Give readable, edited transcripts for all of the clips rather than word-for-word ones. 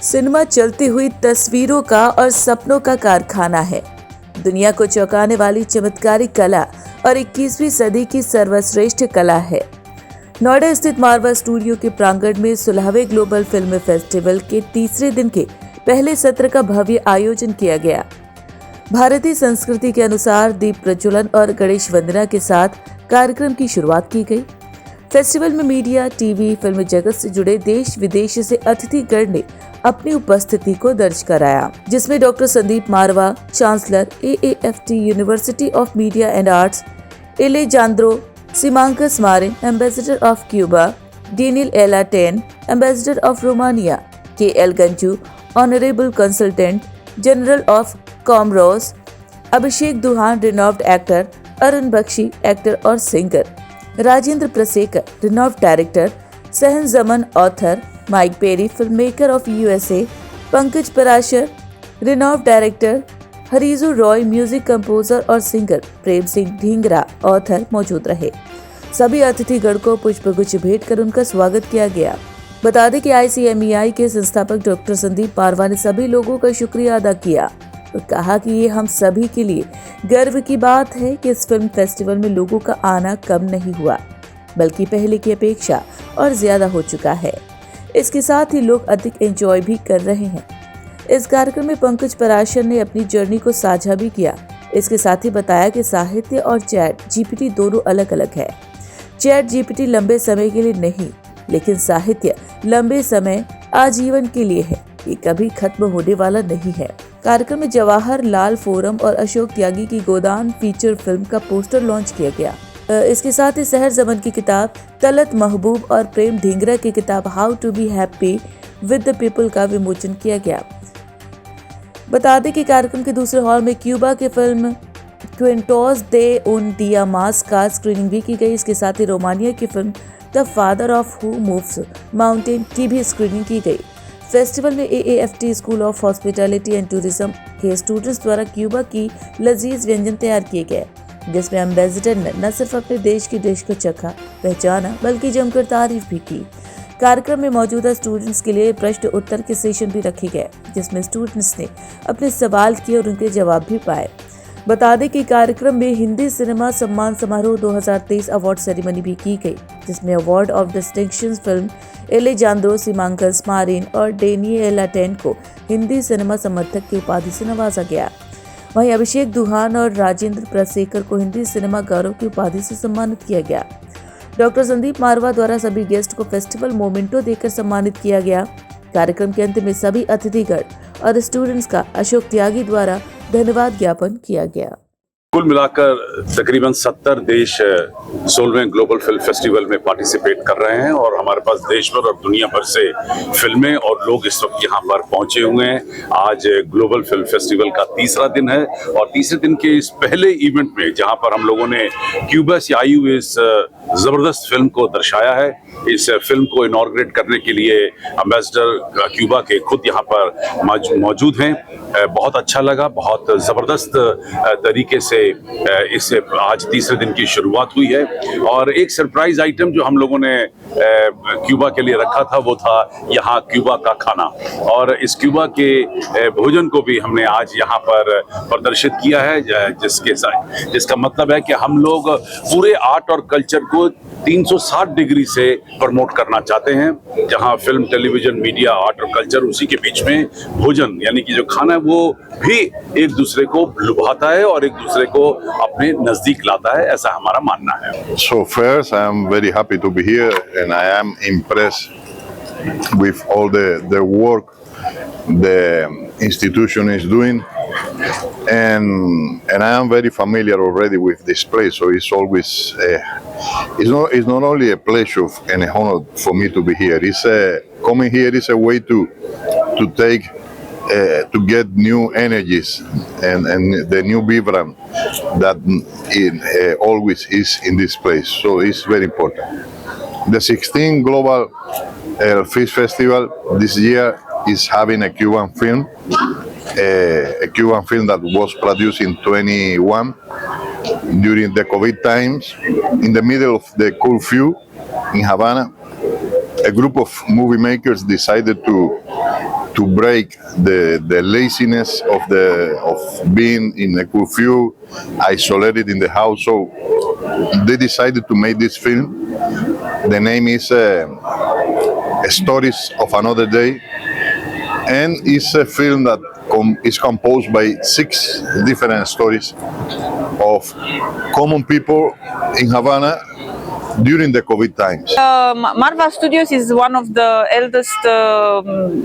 Cinema चलती हुई तस्वीरों का और सपनों का कारखाना है। दुनिया को चौंकाने वाली चमत्कारी कला और 21वीं सदी की सर्वश्रेष्ठ कला है। नोएडा स्थित मारवा स्टूडियो के प्रांगण में 16वें ग्लोबल फिल्म फेस्टिवल के तीसरे दिन के पहले सत्र का भव्य आयोजन किया गया। भारतीय संस्कृति के अनुसार दीप प्रज्वलन और गणेश वंदना के साथ कार्यक्रम की शुरुआत की गई। फेस्टिवल में मीडिया, टीवी, फिल्म जगत से जुड़े देश विदेश से अतिथिगण ने अपनी उपस्थिति को दर्ज कराया, जिसमें doctor Sandeep Marwah, chancellor AAFT university of media and arts, Alejandro Simancas Marin, ambassador of Cuba, Daniela Tane, ambassador of Romania, KL Ganju, honourable consultant general of Comoros, Abhishek Duhan, renowned actor, Arun Bakshi, actor और singer, Rajendra Prasekar, renowned director, Sahan Jaman, author, Mike Perry, film maker of USA, Pankaj Parashar, renowned director, Hariju Roy, music composer और singer, Prem Singh Dhingra, author मौजूद रहे। सभी अतिथिगण को पुष्पगुच्छ भेंट कर उनका स्वागत किया गया। बता दें कि ICMEI के संस्थापक डॉक्टर संदीप मारवा ने सभी लोगों का शुक्रिया अदा किया और कहा कि ये हम सभी के लिए गर्व की बात है कि इस फिल्म फेस्टिवल में लोगों का आना कम नहीं हुआ, बल्कि पहले की अपेक्षा और ज्यादा हो चुका है। इसके साथ ही लोग अधिक एंजॉय भी कर रहे हैं। इस कार्यक्रम में पंकज पराशर ने अपनी जर्नी को साझा भी किया। इसके साथ ही बताया कि साहित्य और ChatGPT दोनों अलग अलग है। ChatGPT लंबे समय के लिए नहीं, लेकिन साहित्य लंबे समय आजीवन के लिए है। ये कभी खत्म होने वाला नहीं है। कार्यक्रम में जवाहर लाल फोरम और अशोक त्यागी की गोदान फीचर फिल्म का पोस्टर लॉन्च किया गया। इसके साथ ही सहर जमन की किताब तलत महबूब और प्रेम ढींगरा की किताब how to be happy with the people का विमोचन किया गया। बता दें कि कार्यक्रम के दूसरे हॉल में क्यूबा की फिल्म क्विंटोस दे उन डियामास का स्क्रीनिंग भी की गई। इसके साथ ही रोमानिया की film the father of who moves mountain की भी स्क्रीनिंग की गई। फेस्टिवल में AAFT school of hospitality and tourism के स्टूडेंट्स द्वारा क्यूबा की लजीज व्यंजन तैयार किए गए, जिसमें एम्बेसडर ने न सिर्फ अपने देश की डिश को चखा, पहचाना, बल्कि जमकर तारीफ भी की। कार्यक्रम में मौजूदा स्टूडेंट्स के लिए प्रश्न उत्तर के सेशन भी रखे गए, जिसमें स्टूडेंट्स ने अपने सवाल किए और उनके जवाब भी पाए। बता दें कि कार्यक्रम में हिंदी सिनेमा सम्मान समारोह 2023 अवार्ड सेरेमनी भी की गई, जिसमें award of distinction film Alejandro Simancas Marin और डेनियल एला टेन को हिंदी सिनेमा समर्थक की उपाधि से नवाजा गया। वहीं अभिषेक दुहान और राजेंद्र प्रसेकर को हिंदी सिनेमा गौरव की उपाधि से सम्मानित किया गया। डॉक्टर संदीप मारवा द्वारा सभी गेस्ट को फेस्टिवल मोमेंटो देकर सम्मानित किया गया। कार्यक्रम के अंत में सभी अतिथिगण और स्टूडेंट्स का अशोक त्यागी द्वारा धन्यवाद ज्ञापन किया गया। कुल मिलाकर तकरीबन 70 देश 16वें ग्लोबल फिल्म फेस्टिवल में पार्टिसिपेट कर रहे हैं और हमारे पास देश भर और दुनिया भर से फिल्में और लोग इस वक्त यहाँ पर पहुंचे हुए हैं। आज ग्लोबल फिल्म फेस्टिवल का तीसरा दिन है और तीसरे दिन के इस पहले इवेंट में जहाँ पर हम लोगों ने क्यूबा से आई हुई इस जबरदस्त फिल्म को दर्शाया है। इस फिल्म को इनॉर्ग्रेट करने के लिए एम्बेसडर क्यूबा के खुद यहाँ पर मौजूद हैं। बहुत अच्छा लगा, बहुत ज़बरदस्त तरीके से इस आज तीसरे दिन की शुरुआत हुई है और एक सरप्राइज आइटम जो हम लोगों ने क्यूबा के लिए रखा था वो था यहाँ क्यूबा का खाना और इस क्यूबा के भोजन को भी हमने आज यहाँ पर प्रदर्शित किया है, जिसका मतलब है कि हम लोग पूरे आर्ट और कल्चर को 360 डिग्री से प्रमोट करना चाहते हैं। जहां फिल्म, टेलीविजन, मीडिया, आर्ट और कल्चर, उसी के बीच में भोजन यानी कि जो खाना है वो भी एक दूसरे को लुभाता है और एक दूसरे को अपने नजदीक लाता है, ऐसा हमारा मानना है। So first, I am very happy to be here and I am impressed with all the work the institution is doing and I am very familiar already with this place, so it's always it's not only a pleasure and a honor for me to be here. It's coming here is a way to take to get new energies and the new vibram that always is in this place. So it's very important. The 16th Global Fish Festival this year is having a Cuban film that was produced in 21 during the COVID times. In the middle of the curfew in Havana, a group of movie makers decided to to break the laziness of being in a curfew, isolated in the house. So they decided to make this film. The name is Stories of Another Day, and it's a film that is composed by 6 different stories of common people in Havana during the COVID times. Marva Studios is one of the eldest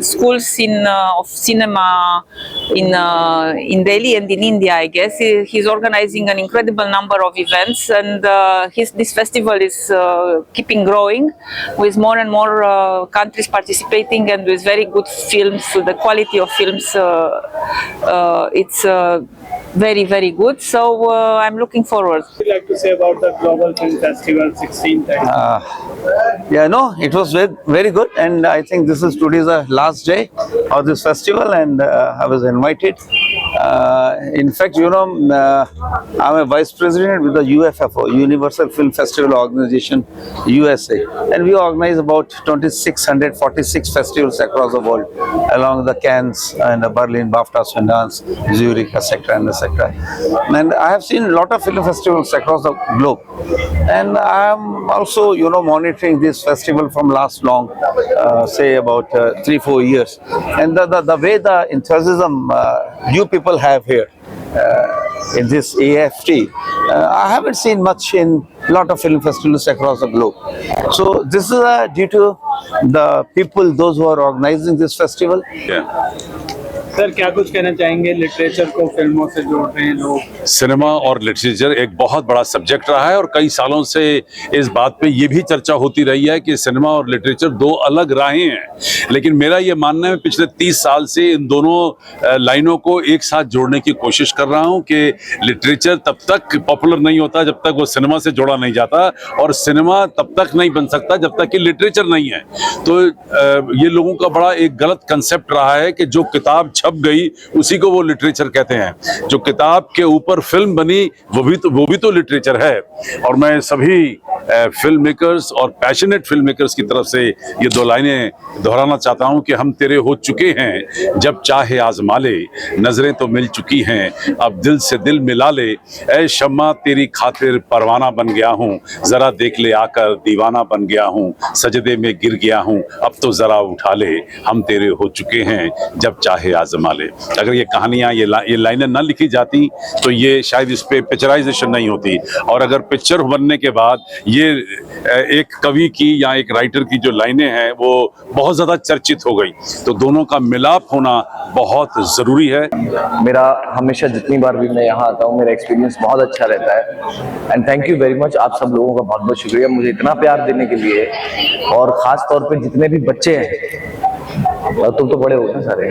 schools of cinema in Delhi and in India, I guess. He's organizing an incredible number of events, and this festival is keeping growing with more and more countries participating, and with very good films. So the quality of films, it's very, very good. So I'm looking forward. What would you like to say about the Global Film Festival 16th? Yeah, no, it was very good, and I think this is today's last day of this festival, and I was invited. In fact, you know, I'm a vice president with the UFFO, Universal Film Festival Organization, USA, and we organize about 2,646 festivals across the world, along the Cannes and Berlin, BAFTA, Sundance, Zurich, etc., and etc. And I have seen a lot of film festivals across the globe, and I am also, you know, monitoring this festival from last long, say about 3-4 years, and the way the enthusiasm you people have here in this AFT, I haven't seen much in a lot of film festivals across the globe. So this is due to the people, those who are organizing this festival. Yeah. Sir क्या कुछ कहना चाहेंगे, literature को फिल्मों से जोड़ रहे हैं लोग? सिनेमा और लिटरेचर एक बहुत बड़ा सब्जेक्ट रहा है, और कई सालों से इस बात पे ये भी चर्चा होती रही है कि सिनेमा और लिटरेचर 2 अलग राहें हैं। लेकिन मेरा ये मानना है, पिछले 30 साल से इन दोनों लाइनों को एक साथ जोड़ने की कोशिश कर रहा हूँ कि लिटरेचर तब तक पॉपुलर नहीं होता जब तक वो सिनेमा से जोड़ा नहीं जाता, और सिनेमा तब तक नहीं बन सकता जब तक कि लिटरेचर नहीं है। तो ये लोगों का बड़ा एक गलत कंसेप्ट रहा है कि जो किताब छप गई उसी को वो लिटरेचर कहते हैं। जो किताब के ऊपर फिल्म बनी वो भी तो लिटरेचर है। और मैं सभी फिल्म मेकर्स और पैशनेट फिल्म मेकर्स की तरफ से ये 2 लाइनें दोहराना चाहता हूं कि हम तेरे हो चुके हैं, जब चाहे आजमा ले, नजरें तो मिल चुकी हैं, अब दिल से दिल मिला ले, ऐ शम्मा तेरी खातिर परवाना बन गया हूं, जरा देख ले आकर दीवाना बन गया हूं, सजदे में गिर गया हूं, अब तो जरा उठा ले, हम तेरे हो चुके हैं, जब चाहे आजमा ले। अगर ये कहानियां, ये लाइनें ना लिखी जाती तो ये शायद इस पे पिक्चराइजेशन नहीं होती, और अगर पिक्चर बनने के बाद ये एक कवि की या एक राइटर की जो लाइनें हैं वो बहुत ज़्यादा चर्चित हो गई। तो दोनों का मिलाप होना बहुत ज़रूरी है। मेरा हमेशा जितनी बार भी मैं यहाँ आता हूँ मेरा एक्सपीरियंस बहुत अच्छा रहता है, and thank you very much. आप सब लोगों का बहुत बहुत शुक्रिया मुझे इतना प्यार देने के लिए, और ख़ास तौर पे जितने भी बच्चे हैं, तुम तो बड़े हो ना सारे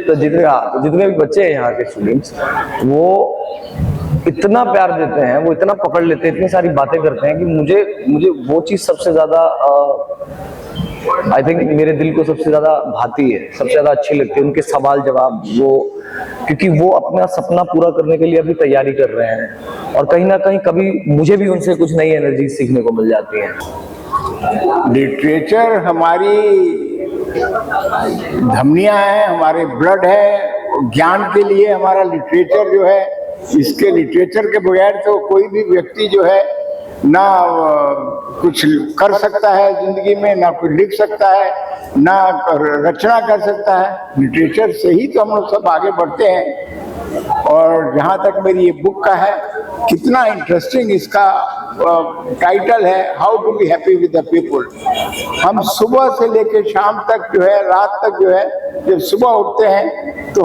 तो जितने भी बच्चे हैं यहाँ के स्टूडेंट्स, वो इतना प्यार देते हैं, वो इतना पकड़ लेते हैं, इतनी सारी बातें करते हैं कि मुझे वो चीज़ सबसे ज़्यादा आई थिंक मेरे दिल को सबसे ज़्यादा भाती है, सबसे ज़्यादा अच्छी लगती है उनके सवाल जवाब, वो क्योंकि वो अपना सपना पूरा करने के लिए अभी तैयारी कर रहे हैं, और कहीं ना कहीं कभी मुझे भी उनसे कुछ नई एनर्जी सीखने को मिल जाती है। लिटरेचर हमारी धमनियां हैं, हमारे ब्लड है, ज्ञान के लिए हमारा लिटरेचर जो है, इसके लिटरेचर के बगैर तो कोई भी व्यक्ति जो है ना कुछ कर सकता है जिंदगी में, ना कुछ लिख सकता है, ना रचना कर सकता है। लिटरेचर से ही तो हम लोग सब आगे बढ़ते हैं। और जहाँ तक मेरी ये बुक का है, कितना इंटरेस्टिंग इसका टाइटल है, how to be happy with the people. हम सुबह से लेकर शाम तक जो है, रात तक जो है, जब सुबह उठते हैं तो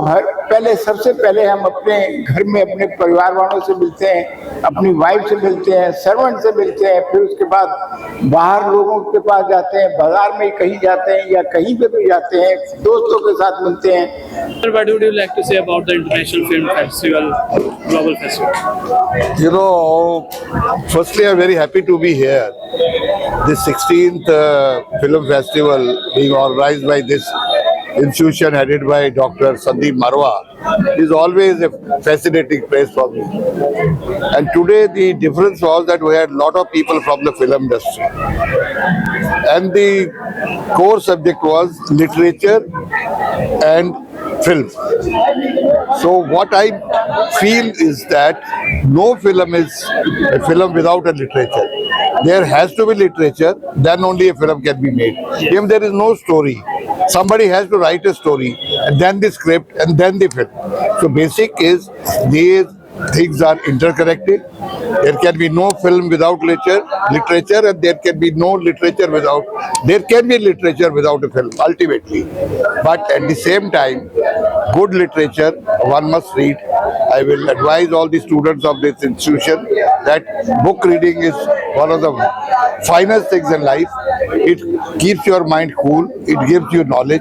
सबसे पहले हम अपने घर में अपने परिवार वालों से मिलते हैं, अपनी वाइफ से मिलते हैं, सर्वेंट से मिलते हैं, फिर उसके बाद बाहर लोगों के पास जाते हैं, बाजार में कहीं जाते हैं या कहीं पे भी जाते हैं, दोस्तों के साथ मिलते हैं। What would you like to say about the International Film Festival, Global Festival? You know, firstly, I'm very happy to be here. This 16th film festival being organized by this institution headed by Dr. Sandeep Marwa is always a fascinating place for me. And today the difference was that we had a lot of people from the film industry. And the core subject was literature and film. So what I feel is that no film is a film without a literature. There has to be literature, then only a film can be made. If there is no story, somebody has to write a story, and then the script, and then the film. So basic is these things are interconnected. There can be no film without literature, and there can be no literature without. There can be literature without a film, ultimately. But at the same time, good literature one must read. I will advise all the students of this institution that book reading is one of the finest things in life. It keeps your mind cool. It gives you knowledge.